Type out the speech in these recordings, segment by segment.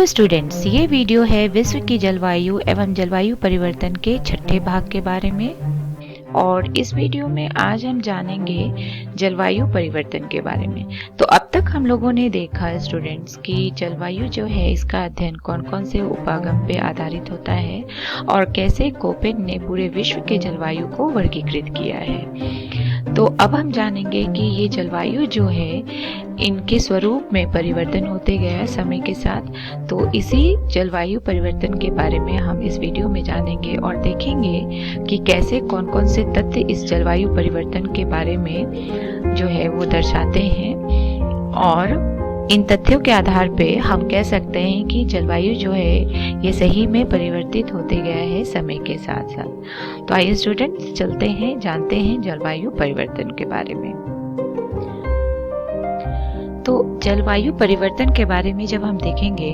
Hello students, ये video है विश्व की जलवायु एवं जलवायु परिवर्तन के छठे भाग के बारे में। और इस वीडियो में आज हम जानेंगे जलवायु परिवर्तन के बारे में। तो अब तक हम लोगों ने देखा स्टूडेंट्स कि जलवायु जो है इसका अध्ययन कौन कौन से उपागम पे आधारित होता है और कैसे कोपेन ने पूरे विश्व के जलवायु को वर्गीकृत किया है। तो अब हम जानेंगे कि ये जलवायु जो है इनके स्वरूप में परिवर्तन होते गया समय के साथ। तो इसी जलवायु परिवर्तन के बारे में हम इस वीडियो में जानेंगे और देखेंगे कि कैसे कौन कौन से तथ्य इस जलवायु परिवर्तन के बारे में जो है वो दर्शाते हैं, और इन तथ्यों के आधार पे हम कह सकते हैं कि जलवायु जो है ये सही में परिवर्तित होते गया है समय के साथ साथ। तो आइए स्टूडेंट्स चलते हैं, जानते हैं जलवायु परिवर्तन के बारे में। तो जलवायु परिवर्तन के बारे में जब हम देखेंगे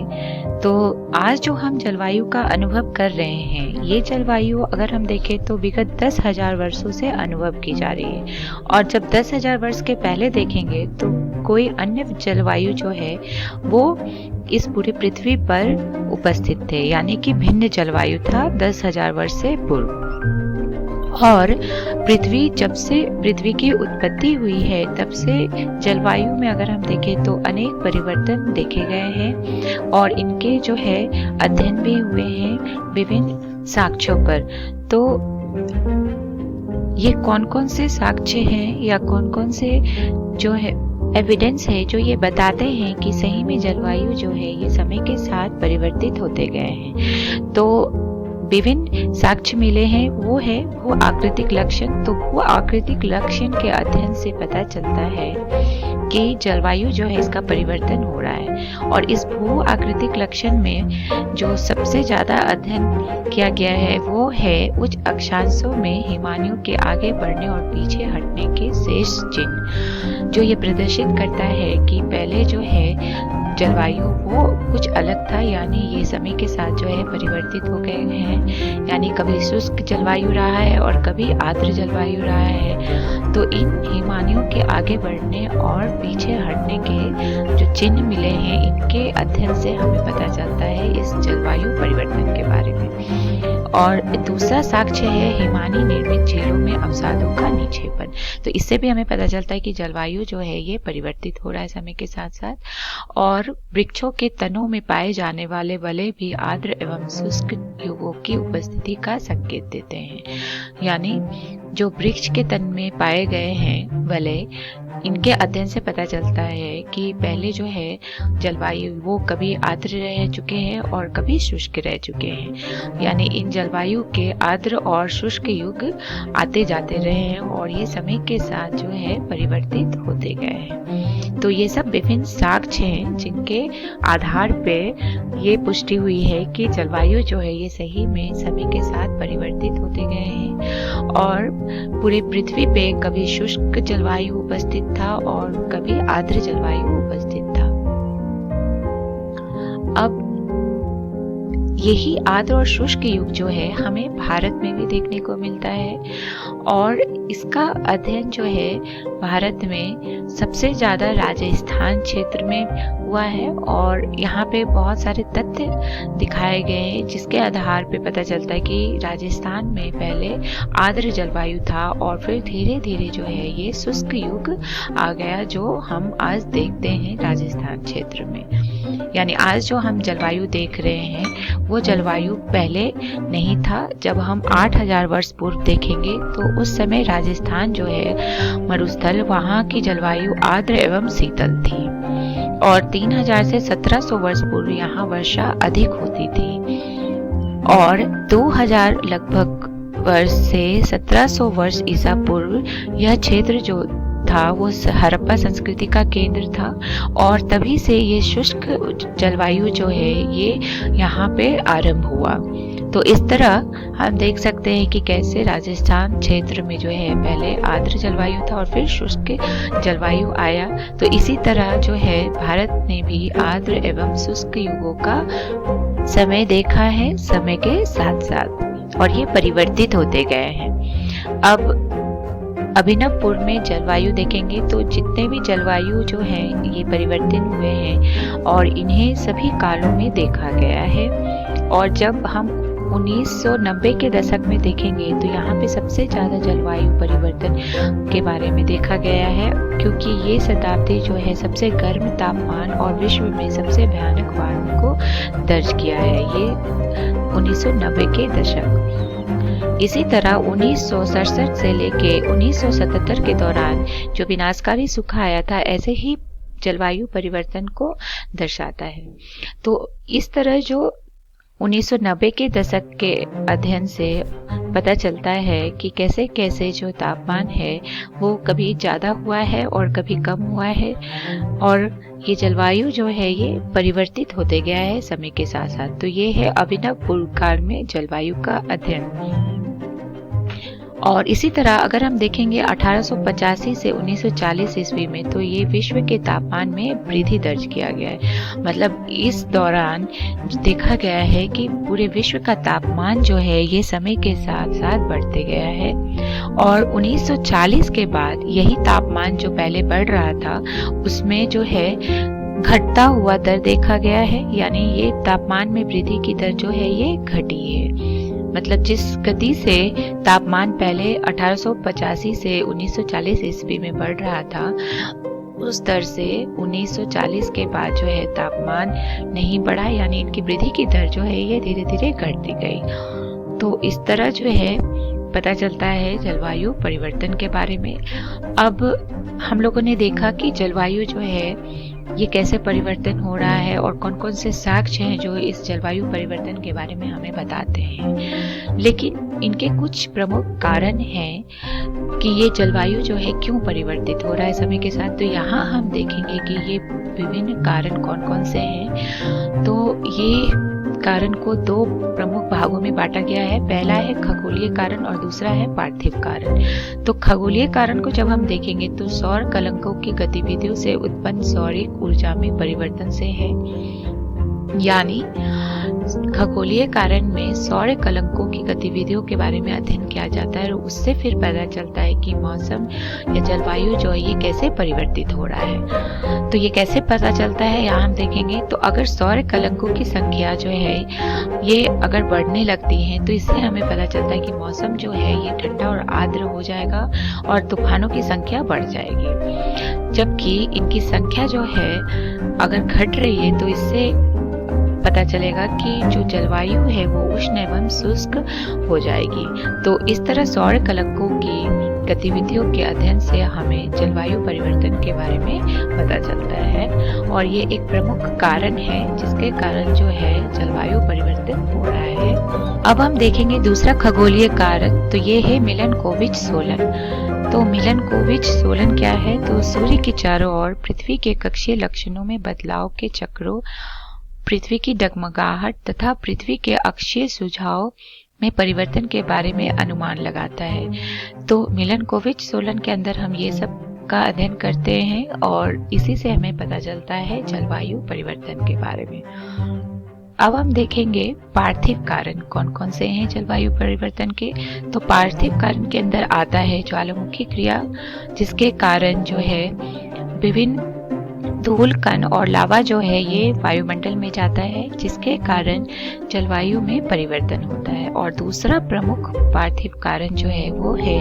तो आज जो हम जलवायु का अनुभव कर रहे हैं, ये जलवायु अगर हम देखें तो विगत 10,000 वर्षों से अनुभव की जा रही है। और जब 10,000 वर्ष के पहले देखेंगे तो कोई अन्य जलवायु जो है वो इस पूरी पृथ्वी पर उपस्थित थे, यानी कि भिन्न जलवायु था 10,000 वर्ष से पूर्व। और जब से पृथ्वी की उत्पत्ति हुई है तब से जलवायु में अगर हम देखें तो अनेक परिवर्तन देखे गए हैं और इनके जो है अध्ययन भी हुए हैं विभिन्न साक्ष्यों पर। तो ये कौन कौन से साक्ष्य हैं या कौन कौन से जो है एविडेंस है जो ये बताते हैं कि सही में जलवायु जो है ये समय के साथ परिवर्तित होते गए हैं। तो विभिन्न साक्ष्य मिले हैं, वो है भू आकृतिक लक्षण। तो भू आकृतिक लक्षण के अध्ययन से पता चलता है कि जलवायु जो है इसका परिवर्तन हो रहा है। और इस भू आकृतिक लक्षण में जो सबसे ज्यादा अध्ययन किया गया है वो है उच्च अक्षांशों में हिमानियों के आगे बढ़ने और पीछे हटने के शेष चिन्ह, जो ये प्रदर्शित करता है कि पहले जो है जलवायु वो कुछ अलग था, यानी ये समय के साथ जो है परिवर्तित हो गए हैं, यानी कभी शुष्क जलवायु रहा है और कभी आर्द्र जलवायु रहा है। तो इन हिमानियों के आगे बढ़ने और पीछे हटने के जो चिन्ह मिले हैं, इनके अध्ययन से हमें पता चलता है इस जलवायु परिवर्तन के बारे में। और दूसरा साक्ष्य है हिमानी निर्मित झीलों में अवसादों का निक्षेपण। तो इससे भी हमें पता चलता है कि जलवायु जो है ये परिवर्तित हो रहा है समय के साथ साथ। और वृक्षों के तनों में पाए जाने वाले वलय भी आर्द्र एवं शुष्क युगों की उपस्थिति का संकेत देते हैं, यानी जो वृक्ष के तन में पाए गए हैं वलय, इनके अध्ययन से पता चलता है कि पहले जो है जलवायु वो कभी आर्द्र रह चुके हैं और कभी शुष्क रह चुके हैं, यानी इन जलवायु के आर्द्र और शुष्क युग आते जाते रहे हैं और ये समय के साथ जो है परिवर्तित होते गए हैं। तो ये सब विभिन्न साक्ष्य हैं जिनके आधार पे ये पुष्टि हुई है कि जलवायु जो है ये सही में समय के साथ परिवर्तित होते गए हैं और पूरी पृथ्वी पे कभी शुष्क जलवायु उपस्थित था और कभी आर्द्र जलवायु उपस्थित था। अब यही आर्द्र और शुष्क युग जो है हमें भारत में भी देखने को मिलता है, और इसका अध्ययन जो है भारत में सबसे ज्यादा राजस्थान क्षेत्र में हुआ है। और यहाँ पे बहुत सारे तथ्य दिखाए गए हैं जिसके आधार पे पता चलता है कि राजस्थान में पहले आर्द्र जलवायु था और फिर धीरे धीरे जो है ये शुष्क युग आ गया, जो हम आज देखते हैं राजस्थान क्षेत्र में। यानी आज जो हम जलवायु देख रहे हैं वो जलवायु पहले नहीं था। जब हम 8,000 वर्ष पूर्व देखेंगे तो उस समय राजस्थान जो है मरुस्थल, वहाँ की जलवायु आर्द्र एवं शीतल थी और 3,000 से 1,700 वर्ष पूर्व यहाँ वर्षा अधिक होती थी। और 2,000 लगभग वर्ष से 1,700 वर्ष ईसा पूर्व यह क्षेत्र जो था वो हड़प्पा संस्कृति का केंद्र था और तभी से ये शुष्क जलवायु जो है ये यहाँ पे आरंभ हुआ। तो इस तरह हम देख सकते हैं कि कैसे राजस्थान क्षेत्र में जो है पहले आर्द्र जलवायु था और फिर शुष्क जलवायु आया। तो इसी तरह जो है भारत ने भी आर्द्र एवं शुष्क युगों का समय देखा है समय के साथ साथ, और ये परिवर्तित होते गए हैं। अब अभिनवपुर में जलवायु देखेंगे तो जितने भी जलवायु जो हैं ये परिवर्तन हुए हैं और इन्हें सभी कालों में देखा गया है। और जब हम 1990 के दशक में देखेंगे तो यहाँ पे सबसे ज़्यादा जलवायु परिवर्तन के बारे में देखा गया है, क्योंकि ये शताब्दी जो है सबसे गर्म तापमान और विश्व में सबसे भयानक वायु को दर्ज किया है, ये 1990 के दशक। इसी तरह 1967 से लेके 1977 के दौरान जो विनाशकारी सूखा आया था, ऐसे ही जलवायु परिवर्तन को दर्शाता है। तो इस तरह जो 1990 के दशक के अध्ययन से पता चलता है कि कैसे कैसे जो तापमान है वो कभी ज़्यादा हुआ है और कभी कम हुआ है, और ये जलवायु जो है ये परिवर्तित होते गया है समय के साथ साथ। तो ये है अभिनव काल में जलवायु का अध्ययन। और इसी तरह अगर हम देखेंगे 1885 से 1940 ईस्वी में, तो ये विश्व के तापमान में वृद्धि दर्ज किया गया है। मतलब इस दौरान देखा गया है कि पूरे विश्व का तापमान जो है ये समय के साथ साथ बढ़ते गया है। और 1940 के बाद यही तापमान जो पहले बढ़ रहा था उसमें जो है घटता हुआ दर देखा गया है, यानी ये तापमान में वृद्धि की दर जो है ये घटी है। मतलब जिस गति से तापमान पहले 1885 से 1940 ईस्वी में बढ़ रहा था, उस दर से 1940 के बाद जो है तापमान नहीं बढ़ा, यानी इनकी वृद्धि की दर जो है ये धीरे धीरे घटती गई। तो इस तरह जो है पता चलता है जलवायु परिवर्तन के बारे में। अब हम लोगों ने देखा कि जलवायु जो है ये कैसे परिवर्तन हो रहा है और कौन कौन से साक्ष्य हैं जो इस जलवायु परिवर्तन के बारे में हमें बताते हैं। लेकिन इनके कुछ प्रमुख कारण हैं कि ये जलवायु जो है क्यों परिवर्तित हो रहा है समय के साथ। तो यहाँ हम देखेंगे कि ये विभिन्न कारण कौन कौन से हैं। तो ये कारण को दो प्रमुख भागों में बांटा गया है। पहला है खगोलीय कारण और दूसरा है पार्थिव कारण। तो खगोलीय कारण को जब हम देखेंगे तो सौर कलंकों की गतिविधियों से उत्पन्न सौरिक ऊर्जा में परिवर्तन से है, यानी खगोलीय कारण में सौर कलंकों की गतिविधियों के बारे में अध्ययन किया जाता है और उससे फिर पता चलता है कि मौसम या जलवायु जो है ये कैसे परिवर्तित हो रहा है। तो ये कैसे पता चलता है यहाँ हम देखेंगे। तो अगर सौर कलंकों की संख्या जो है ये अगर बढ़ने लगती है तो इससे हमें पता चलता है कि मौसम जो है ये ठंडा और आर्द्र हो जाएगा और तूफानों की संख्या बढ़ जाएगी। जबकि इनकी संख्या जो है अगर घट रही है तो इससे पता चलेगा कि जो जलवायु है वो उष्ण एवं शुष्क हो जाएगी। तो इस तरह सौर कलंकों की गतिविधियों के अध्ययन से हमें जलवायु परिवर्तन के बारे में पता चलता है और ये एक प्रमुख कारण है जिसके कारण जो है जलवायु परिवर्तन हो रहा है। अब हम देखेंगे दूसरा खगोलीय कारक, तो ये है मिलनकोविच सोलन। तो मिलनकोविच सोलन क्या है? तो सूर्य के चारों ओर पृथ्वी के कक्षीय लक्षणों में बदलाव के चक्रों, पृथ्वी की डगमगाहट तथा पृथ्वी के अक्षीय सुझाव में परिवर्तन के बारे में अनुमान लगाता है। तो मिलनकोविच सोलन के अंदर हम ये सब का अध्ययन करते हैं और इसी से हमें पता चलता है जलवायु परिवर्तन के बारे में। अब हम देखेंगे पार्थिव कारण कौन कौन से हैं जलवायु परिवर्तन के। तो पार्थिव कारण के अंदर आता है ज्वालामुखी क्रिया, जिसके कारण जो है विभिन्न धूल कण और लावा जो है ये वायुमंडल में जाता है, जिसके कारण जलवायु में परिवर्तन होता है। और दूसरा प्रमुख पार्थिव कारण जो है वो है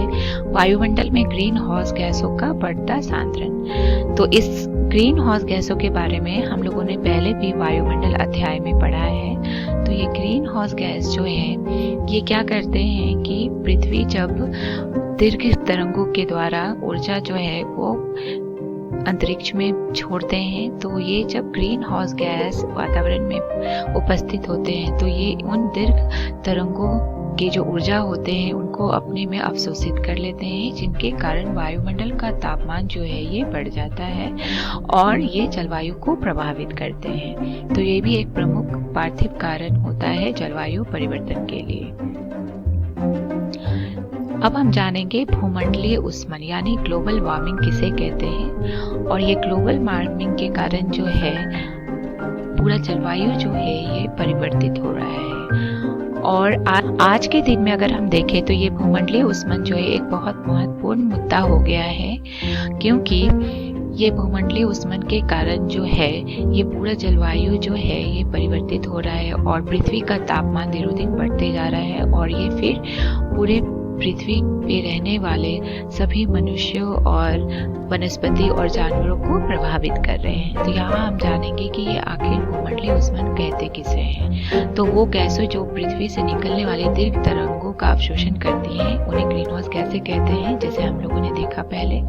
वायुमंडल में ग्रीन हाउस गैसों का बढ़ता सांद्रण। तो इस ग्रीन हाउस गैसों के बारे में हम लोगों ने पहले भी वायुमंडल अध्याय में पढ़ा है। तो ये ग्रीन हाउस गैस जो है ये क्या करते हैं कि पृथ्वी जब दीर्घ तरंगों के द्वारा ऊर्जा जो है वो अंतरिक्ष में छोड़ते हैं, तो ये जब ग्रीन हाउस गैस वातावरण में उपस्थित होते हैं तो ये उन दीर्घ तरंगों के जो ऊर्जा होते हैं उनको अपने में अवशोषित कर लेते हैं, जिनके कारण वायुमंडल का तापमान जो है ये बढ़ जाता है और ये जलवायु को प्रभावित करते हैं। तो ये भी एक प्रमुख पार्थिव कारण होता है जलवायु परिवर्तन के लिए। अब हम जानेंगे भूमंडलीय ऊष्मन यानी ग्लोबल वार्मिंग किसे कहते हैं। और ये ग्लोबल वार्मिंग के कारण जो है पूरा जलवायु जो है ये परिवर्तित हो रहा है। और आज के दिन में अगर हम देखें तो ये भूमंडलीय ऊष्मन जो है एक बहुत महत्वपूर्ण महत्वपूर्ण मुद्दा हो गया है, क्योंकि ये भूमंडलीय उष्मन के कारण जो है ये पूरा जलवायु जो है ये परिवर्तित हो रहा है और पृथ्वी का तापमान दिनों दिन बढ़ते जा रहा है और ये फिर पूरे पृथ्वी पे रहने वाले सभी मनुष्यों और वनस्पति और जानवरों को प्रभावित कर रहे हैं। तो यहाँ हम जानेंगे कि ये आखिर भूमंडलीय उष्मन कहते किसे हैं। तो वो गैसें जो पृथ्वी से निकलने वाले दीर्घ तरंगों का अवशोषण करती हैं उन्हें ग्रीन हाउस गैसें कहते हैं, जैसे हम लोगों ने देखा पहले।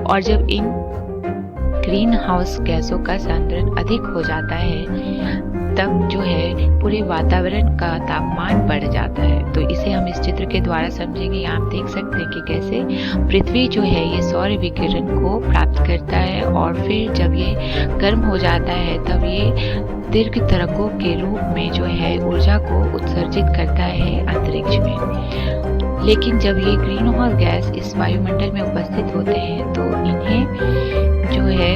और जब इन ग्रीन हाउस गैसों का सांद्रण अधिक हो जाता है तब जो है पूरे वातावरण का तापमान बढ़ जाता है। तो इसे हम इस चित्र के द्वारा समझेंगे। यहाँ आप देख सकते हैं कि कैसे पृथ्वी जो है ये सौर विकिरण को प्राप्त करता है और फिर जब ये गर्म हो जाता है तब ये दीर्घ तरंगों के रूप में जो है ऊर्जा को उत्सर्जित करता है अंतरिक्ष में। लेकिन जब ये ग्रीन हाउस गैस इस वायुमंडल में उपस्थित होते हैं तो इन्हें जो है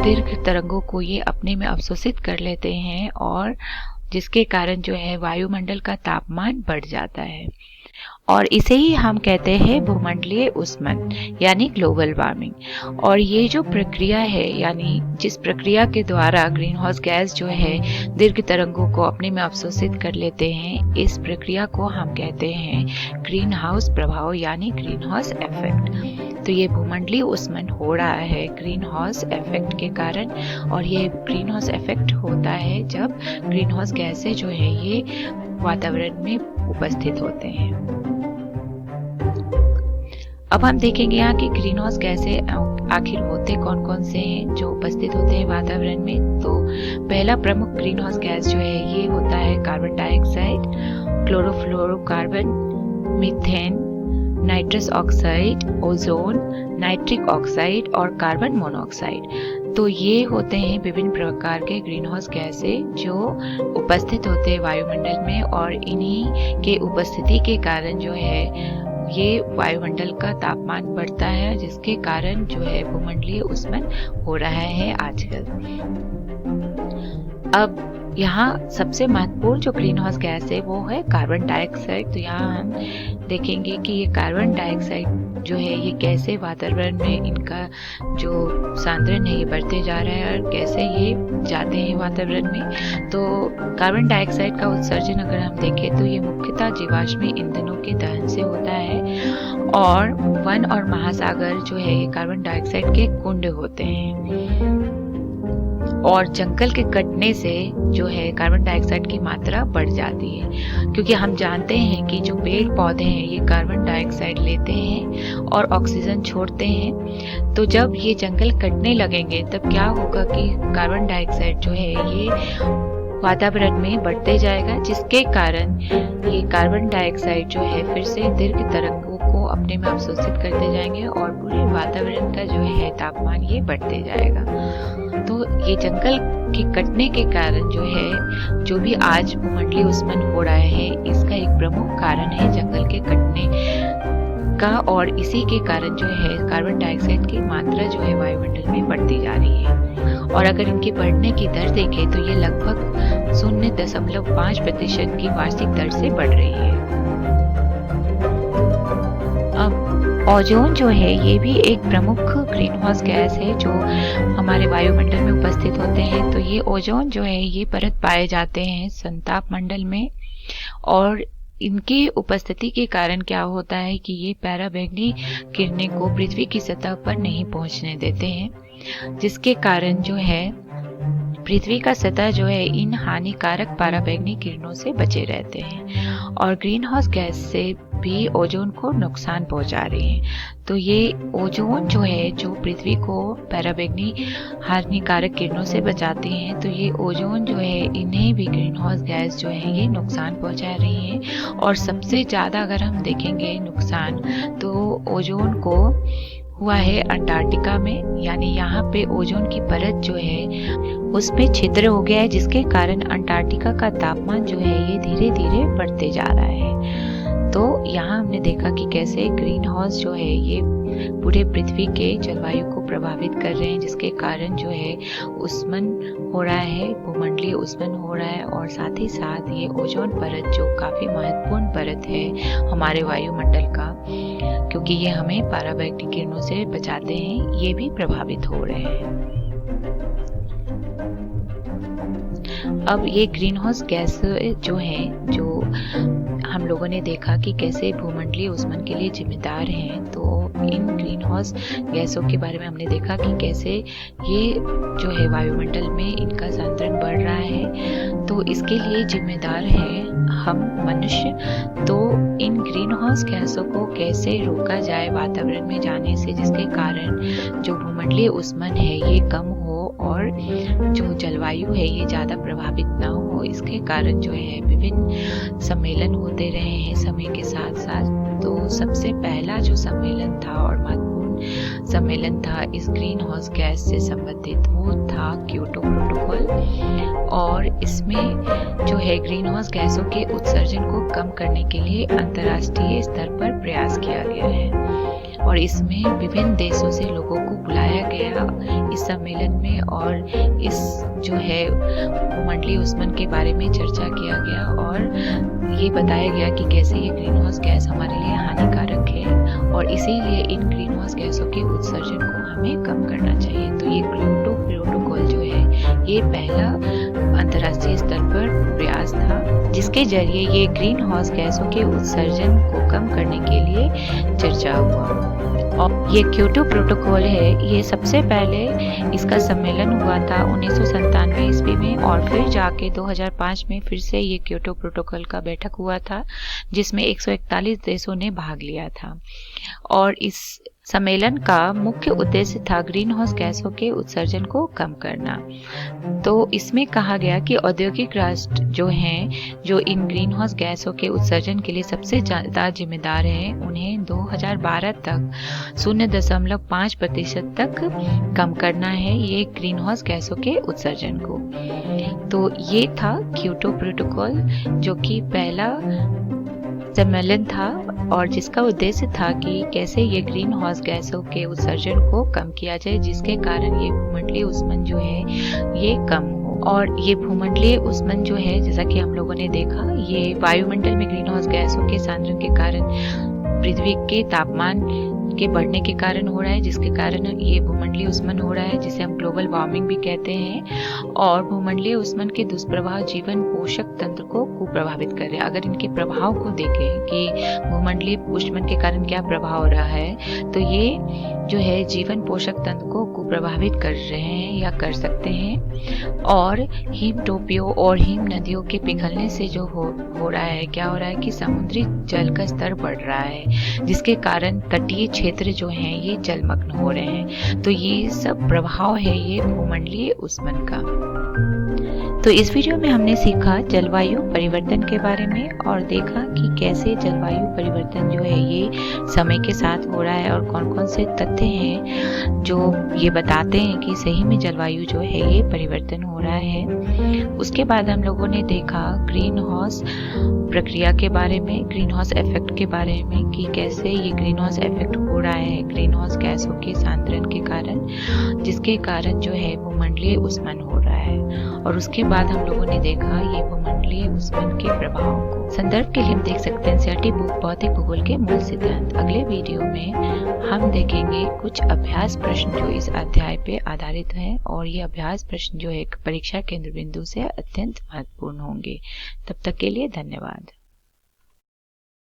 दीर्घ तरंगों को ये अपने में अवशोषित कर लेते हैं और जिसके कारण जो है वायुमंडल का तापमान बढ़ जाता है और इसे ही हम कहते हैं भूमंडलीय उष्मन यानी ग्लोबल वार्मिंग। और ये जो प्रक्रिया है यानी जिस प्रक्रिया के द्वारा ग्रीन हाउस गैस जो है दीर्घ तरंगों को अपने में अवशोषित कर लेते हैं, इस प्रक्रिया को हम कहते हैं ग्रीन हाउस प्रभाव यानी ग्रीन हाउस इफेक्ट। तो ये भूमंडलीय उष्मन हो रहा है ग्रीन हाउस इफेक्ट के कारण और ये ग्रीन हाउस इफेक्ट होता है जब ग्रीन हाउस गैसें जो है ये वातावरण में उपस्थित होते हैं। अब हम देखेंगे यहाँ कि ग्रीन हाउस गैसें आखिर होते कौन कौन से हैं जो उपस्थित होते हैं वातावरण में। तो पहला प्रमुख ग्रीन हाउस गैस जो है ये होता है carbon dioxide, chlorofluorocarbon, methane, nitrous oxide, ozone, nitric oxide और कार्बन मोनोऑक्साइड। तो ये होते हैं विभिन्न प्रकार के ग्रीन हाउस गैसें जो उपस्थित होते हैं वायुमंडल में और इन्हीं के उपस्थिति के कारण जो है ये वायुमंडल का तापमान बढ़ता है, जिसके कारण जो है भूमंडलीय उष्मन हो रहा है आजकल। अब यहाँ सबसे महत्वपूर्ण जो ग्रीन हाउस गैस है वो है कार्बन डाइऑक्साइड। तो यहाँ हम देखेंगे कि ये कार्बन डाइऑक्साइड जो है ये कैसे वातावरण में इनका जो सांद्रण है ये बढ़ते जा रहा है और कैसे ये जाते हैं वातावरण में। तो कार्बन डाइऑक्साइड का उत्सर्जन अगर हम देखें तो ये मुख्यतः जीवाश्म ईंधनों के दहन से होता है और वन और महासागर जो है ये कार्बन डाइऑक्साइड के कुंड होते हैं और जंगल के कटने से जो है कार्बन डाइऑक्साइड की मात्रा बढ़ जाती है, क्योंकि हम जानते हैं कि जो पेड़ पौधे हैं ये कार्बन डाइऑक्साइड लेते हैं और ऑक्सीजन छोड़ते हैं। तो जब ये जंगल कटने लगेंगे तब क्या होगा कि कार्बन डाइऑक्साइड जो है ये वातावरण में बढ़ते जाएगा, जिसके कारण ये कार्बन डाइऑक्साइड जो है फिर से दीर्घ तरंगों को अपने में अवशोषित करते जाएंगे और पूरे वातावरण का जो है तापमान ये बढ़ते जाएगा। तो ये जंगल के कटने के कारण जो है जो भी आज भूमंडलीय उष्मन हो रहा है इसका एक प्रमुख कारण है जंगल के कटने का और इसी के कारण जो है कार्बन डाइऑक्साइड की मात्रा जो है वायुमंडल में बढ़ती जा रही है। और अगर इनके बढ़ने की दर देखें तो ये लगभग 0.5% की वार्षिक दर से बढ़ रही है। अब ओजोन जो है ये भी एक प्रमुख ग्रीन हाउस गैस है जो हमारे वायुमंडल में उपस्थित होते हैं। तो ये ओजोन जो है ये परत पाए जाते हैं संताप मंडल में और इनकी उपस्थिति के कारण क्या होता है कि ये पराबैंगनी किरणें को पृथ्वी की सतह पर नहीं पहुंचने देते हैं, जिसके कारण जो है पृथ्वी का सतह जो है इन हानिकारक पराबैंगनी किरणों से बचे रहते हैं और ग्रीन हाउस गैस से भी ओजोन को नुकसान पहुंचा रही है। तो ये ओजोन जो है जो पृथ्वी को पराबैंगनी हानिकारक किरणों से बचाती हैं, तो ये ओजोन जो है इन्हें भी ग्रीन हाउस गैस जो है ये नुकसान पहुंचा रही है। और सबसे ज़्यादा अगर हम देखेंगे नुकसान तो ओजोन को हुआ है अंटार्कटिका में, यानी यहाँ पे ओजोन की परत जो है उसमें छिद्र हो गया है, जिसके कारण अंटार्कटिका का तापमान जो है ये धीरे धीरे बढ़ते जा रहा है। तो यहाँ हमने देखा कि कैसे ग्रीन हाउस जो है ये पूरे पृथ्वी के जलवायु को प्रभावित कर रहे हैं, जिसके कारण जो है उष्मन हो रहा है, भूमंडलीय उष्मन हो रहा है। और साथ ही साथ ये ओजोन परत जो काफ़ी महत्वपूर्ण परत है हमारे वायुमंडल का, क्योंकि ये हमें पराबैक्टीरियल किरणों से बचाते हैं, ये भी प्रभावित हो रहे हैं। अब ये ग्रीन हाउस गैस जो हैं, जो हम लोगों ने देखा कि कैसे भूमंडलीय उष्मन के लिए जिम्मेदार हैं, तो इन ग्रीन हाउस गैसों के बारे में हमने देखा कि कैसे ये जो है वायुमंडल में इनका सांद्रण बढ़ रहा है, तो इसके लिए जिम्मेदार हैं हम मनुष्य। तो इन ग्रीन हाउस गैसों को कैसे रोका जाए वातावरण में जाने से, जिसके कारण जो भूमंडलीय उष्मन है ये कम हो और जो जलवायु है ये ज़्यादा प्रभावित ना हो। इसके कारण जो है विभिन्न सम्मेलन होते रहे हैं समय के साथ साथ। तो सबसे पहला जो सम्मेलन था और महत्वपूर्ण सम्मेलन था इस ग्रीन हाउस गैस से संबंधित, वो था क्योटो प्रोटोकॉल। और इसमें जो है ग्रीन हाउस गैसों के उत्सर्जन को कम करने के लिए अंतर्राष्ट्रीय स्तर पर प्रयास किया गया है, और इसमें विभिन्न देशों से लोगों को बुलाया गया इस सम्मेलन में, और इस जो है भूमंडलीय उष्मन के बारे में चर्चा किया गया और ये बताया गया कि कैसे ये ग्रीन हाउस गैस हमारे लिए हानिकारक है और इसीलिए इन ग्रीन हाउस गैसों के उत्सर्जन को हमें कम करना चाहिए। तो ये क्योटो प्रोटोकॉल जो है ये पहला अंतर्राष्ट्रीय स्तर पर प्रयास था, जिसके जरिए ये ग्रीन हाउस गैसों के उत्सर्जन को कम करने के लिए चर्चा हुआ। और ये क्योटो प्रोटोकॉल है, ये सबसे पहले इसका सम्मेलन हुआ था 1997 ईस्वी में, और फिर जाके 2005 में फिर से ये क्योटो प्रोटोकॉल का बैठक हुआ था, जिसमें 141 देशों ने भाग लिया था। और इस सम्मेलन का मुख्य उद्देश्य था ग्रीन हाउस गैसों के उत्सर्जन को कम करना। तो इसमें कहा गया कि औद्योगिक राष्ट्र जो हैं, जो इन ग्रीन हाउस गैसों के उत्सर्जन के लिए सबसे ज़्यादा जिम्मेदार हैं, उन्हें 2012 तक 0.5% तक कम करना है ये ग्रीन हाउस गैसों के उत्सर्जन को। तो ये था क्योटो प्रोटोकॉल, जो कि पहला सम्मेलन था और जिसका उद्देश्य था कि कैसे ये ग्रीन हाउस गैसों के उत्सर्जन को कम किया जाए, जिसके कारण ये भूमंडलीय उष्मन जो है ये कम हो। और ये भूमंडलीय उष्मन जो है, जैसा कि हम लोगों ने देखा, ये वायुमंडल में ग्रीन हाउस गैसों के सांद्रण के कारण पृथ्वी के तापमान के बढ़ने के कारण हो रहा है, जिसके कारण ये भूमंडलीय उष्मन हो रहा है, जिसे हम ग्लोबल वार्मिंग भी कहते हैं। और भूमंडलीय उष्मन के दुष्प्रभाव जीवन पोषक तंत्र को कुप्रभावित कर रहे हैं। अगर इनके प्रभाव को देखें कि भूमंडलीय उष्मन के कारण क्या प्रभाव हो रहा है, तो ये जो है जीवन पोषक तंत्र को कुप्रभावित कर रहे हैं या कर सकते हैं। और हिम टोपियों और हिम नदियों के पिघलने से जो हो रहा है, क्या हो रहा है कि समुद्री जल का स्तर बढ़ रहा है, जिसके कारण तटीय क्षेत्र जो हैं ये जलमग्न हो रहे हैं। तो ये सब प्रभाव है ये भूमंडलीय उष्मन का। तो इस वीडियो में हमने सीखा जलवायु परिवर्तन के बारे में और देखा कि कैसे जलवायु परिवर्तन जो है ये समय के साथ हो रहा है और कौन कौन से तथ्य हैं जो ये बताते हैं कि सही में जलवायु जो है ये परिवर्तन हो रहा है। उसके बाद हम लोगों ने देखा ग्रीन हाउस प्रक्रिया के बारे में, ग्रीन हाउस इफेक्ट के बारे में, कि कैसे ये ग्रीन हाउस इफेक्ट हो रहा है ग्रीन हाउस गैसों के सांद्रण के कारण, जिसके कारण जो है भूमंडलीय उष्मन हो रहा है। और उसके बाद हम लोगों ने देखा ये भूमंडलीय उष्मन के प्रभाव को। संदर्भ के लिए हम देख सकते हैं एनसीईआरटी बुक भौतिक भूगोल के मूल सिद्धांत। अगले वीडियो में हम देखेंगे कुछ अभ्यास प्रश्न जो इस अध्याय पे आधारित हैं, और ये अभ्यास प्रश्न जो है परीक्षा केंद्र बिंदु से अत्यंत महत्वपूर्ण होंगे। तब तक के लिए धन्यवाद।